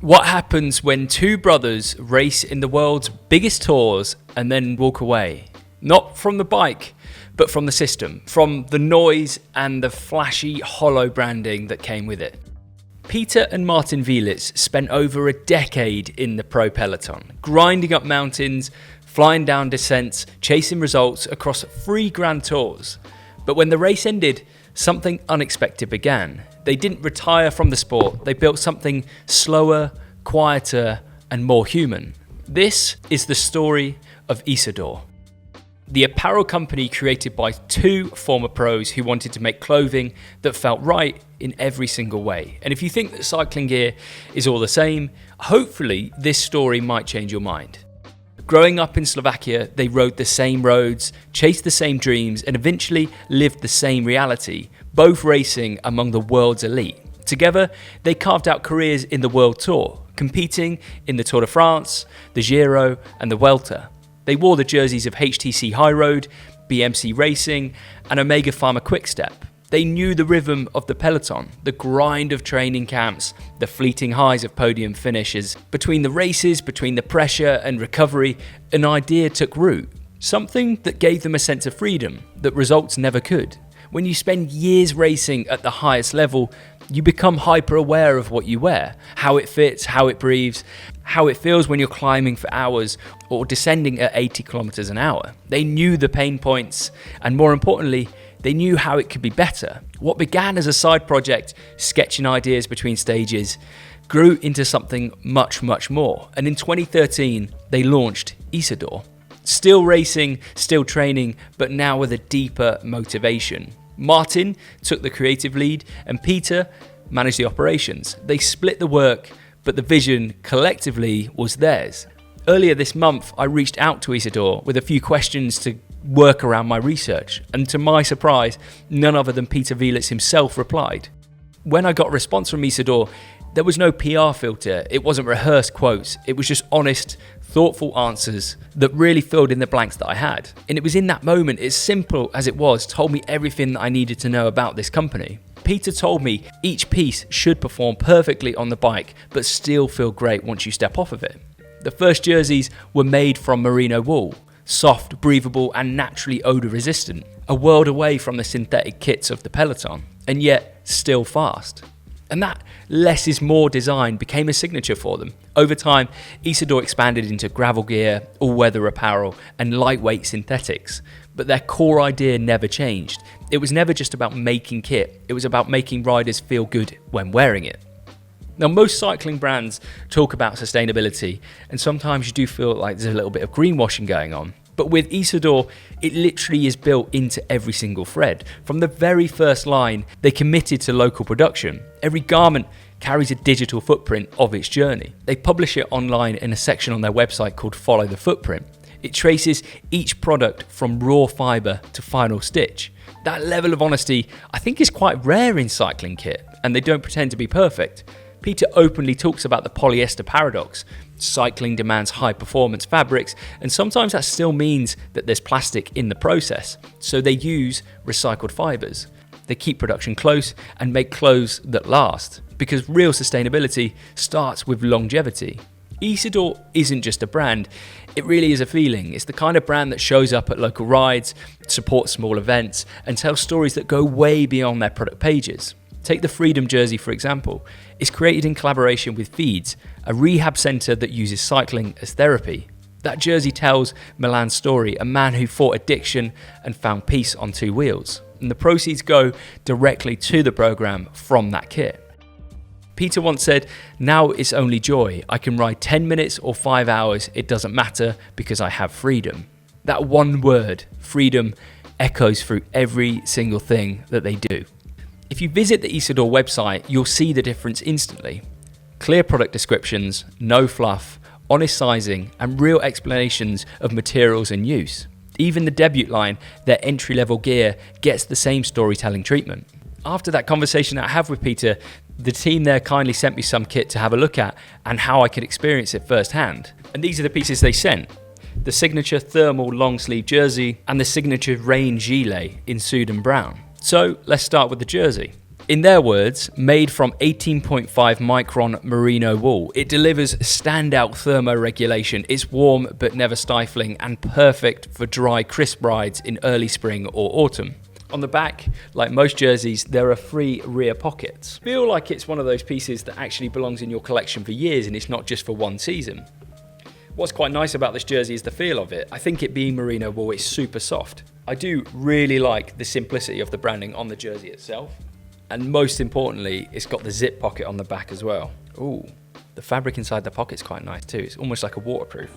What happens when two brothers race in the world's biggest tours and then walk away? Not from the bike, but from the system, from the noise and the flashy, hollow branding that came with it. Peter and Martin Velits spent over a decade in the pro peloton, grinding up mountains, flying down descents, chasing results across 3 grand tours. But when the race ended, something unexpected began. They didn't retire from the sport, they built something slower, quieter, and more human. This is the story of Isadore, the apparel company created by 2 former pros who wanted to make clothing that felt right in every single way. And if you think that cycling gear is all the same, hopefully this story might change your mind. Growing up in Slovakia, they rode the same roads, chased the same dreams, and eventually lived the same reality, both racing among the world's elite. Together, they carved out careers in the WorldTour, competing in the Tour de France, the Giro, and the Vuelta. They wore the jerseys of HTC High Road, BMC Racing, and Omega Pharma Quickstep. They knew the rhythm of the peloton, the grind of training camps, the fleeting highs of podium finishes. Between the races, between the pressure and recovery, an idea took root. Something that gave them a sense of freedom that results never could. When you spend years racing at the highest level, you become hyper aware of what you wear, how it fits, how it breathes, how it feels when you're climbing for hours or descending at 80 kilometers an hour. They knew the pain points, and more importantly, they knew how it could be better. What began as a side project, sketching ideas between stages, grew into something much, much more. And in 2013, they launched Isadore. Still racing, still training, but now with a deeper motivation. Martin took the creative lead and Peter managed the operations. They split the work, but the vision collectively was theirs. Earlier this month, I reached out to Isadore with a few questions to work around my research, and to my surprise, none other than Peter Velits himself replied. When I got a response from Isadore, there was no PR filter, it wasn't rehearsed quotes, it was just honest, thoughtful answers that really filled in the blanks that I had. And it was in that moment, as simple as it was, told me everything that I needed to know about this company. Peter told me each piece should perform perfectly on the bike, but still feel great once you step off of it. The first jerseys were made from Merino wool, soft, breathable, and naturally odor resistant, a world away from the synthetic kits of the peloton, and yet still fast. And that less is more design became a signature for them. Over time, Isadore expanded into gravel gear, all-weather apparel, and lightweight synthetics. But their core idea never changed. It was never just about making kit, it was about making riders feel good when wearing it. Now, most cycling brands talk about sustainability, and sometimes you do feel like there's a little bit of greenwashing going on. But with Isadore, it literally is built into every single thread. From the very first line, they committed to local production. Every garment carries a digital footprint of its journey. They publish it online in a section on their website called Follow the Footprint. It traces each product from raw fibre to final stitch. That level of honesty, I think, is quite rare in cycling kit, and they don't pretend to be perfect. Peter openly talks about the polyester paradox. Cycling demands high-performance fabrics, and sometimes that still means that there's plastic in the process, so they use recycled fibres. They keep production close and make clothes that last, because real sustainability starts with longevity. Isadore isn't just a brand, it really is a feeling. It's the kind of brand that shows up at local rides, supports small events, and tells stories that go way beyond their product pages. Take the Freedom jersey, for example. It's created in collaboration with Feeds, a rehab centre that uses cycling as therapy. That jersey tells Milan's story, a man who fought addiction and found peace on 2 wheels. And the proceeds go directly to the programme from that kit. Peter once said, "Now it's only joy. I can ride 10 minutes or 5 hours, it doesn't matter because I have freedom." That one word, freedom, echoes through every single thing that they do. If you visit the Isadore website, you'll see the difference instantly. Clear product descriptions, no fluff, honest sizing, and real explanations of materials and use. Even the debut line, their entry-level gear, gets the same storytelling treatment. After that conversation that I have with Peter, the team there kindly sent me some kit to have a look at and how I could experience it firsthand. And these are the pieces they sent. The signature thermal long sleeve jersey and the signature rain gilet in Sudan brown. So let's start with the jersey. In their words, made from 18.5 micron merino wool, it delivers standout thermoregulation. It's warm but never stifling and perfect for dry, crisp rides in early spring or autumn. On the back, like most jerseys, there are 3 rear pockets. I feel like it's one of those pieces that actually belongs in your collection for years and it's not just for one season. What's quite nice about this jersey is the feel of it. I think it being merino wool, it's super soft. I do really like the simplicity of the branding on the jersey itself. And most importantly, it's got the zip pocket on the back as well. Ooh, the fabric inside the pocket's quite nice too. It's almost like a waterproof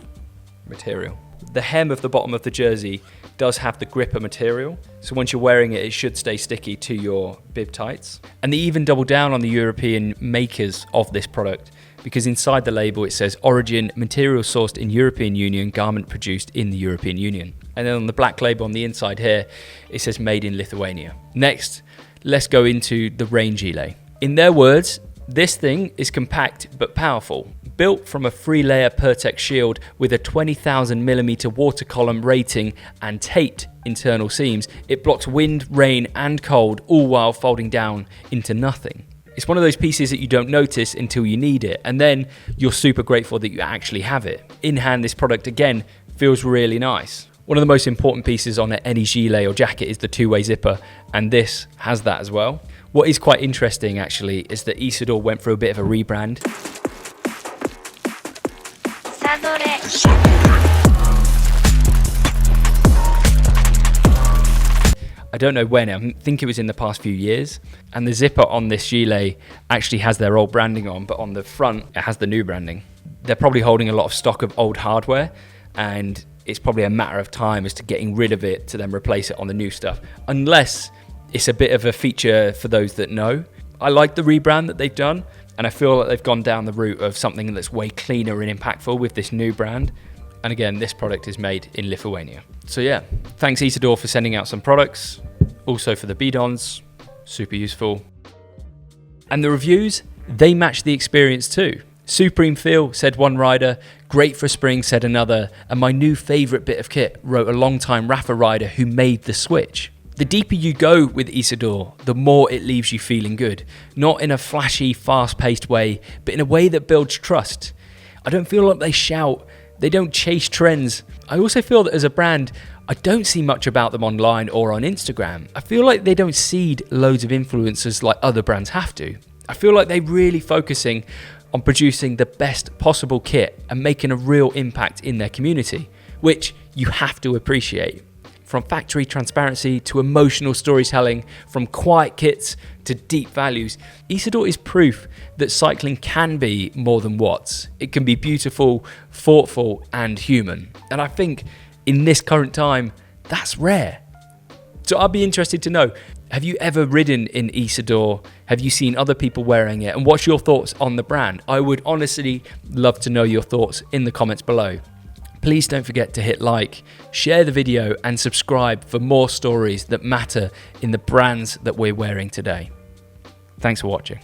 material. The hem of the bottom of the jersey does have the gripper material, so once you're wearing it, it should stay sticky to your bib tights. And they even double down on the European makers of this product, because inside the label it says origin, material sourced in European Union, garment produced in the European Union. And then on the black label on the inside here, it says made in Lithuania. Next, let's go into the rain gilet. In their words, this thing is compact but powerful. Built from a 3-layer Pertex shield with a 20,000mm water column rating and taped internal seams, it blocks wind, rain and cold, all while folding down into nothing. It's one of those pieces that you don't notice until you need it, and then you're super grateful that you actually have it. In hand, this product again feels really nice. One of the most important pieces on any gilet or jacket is the 2-way zipper, and this has that as well. What is quite interesting actually is that Isadore went through a bit of a rebrand. I don't know when, I think it was in the past few years. And the zipper on this gilet actually has their old branding on, but on the front it has the new branding. They're probably holding a lot of stock of old hardware, and it's probably a matter of time as to getting rid of it to then replace it on the new stuff. Unless it's a bit of a feature for those that know. I like the rebrand that they've done, and I feel like they've gone down the route of something that's way cleaner and impactful with this new brand. And again, this product is made in Lithuania. So yeah, thanks Isadore for sending out some products. Also for the bidons, super useful. And the reviews, they match the experience too. Supreme feel, said one rider. Great for spring, said another. And my new favourite bit of kit, wrote a long-time Rafa rider who made the switch. The deeper you go with Isadore, the more it leaves you feeling good. Not in a flashy, fast-paced way, but in a way that builds trust. I don't feel like they shout. They don't chase trends. I also feel that as a brand, I don't see much about them online or on Instagram. I feel like they don't seed loads of influencers like other brands have to. I feel like they're really focusing on producing the best possible kit and making a real impact in their community, which you have to appreciate. From factory transparency to emotional storytelling, from quiet kits to deep values, Isadore is proof that cycling can be more than watts. It can be beautiful, thoughtful and human. And I think in this current time, that's rare. So I'd be interested to know, have you ever ridden in Isadore? Have you seen other people wearing it? And what's your thoughts on the brand? I would honestly love to know your thoughts in the comments below. Please don't forget to hit like, share the video and subscribe for more stories that matter in the brands that we're wearing today. Thanks for watching.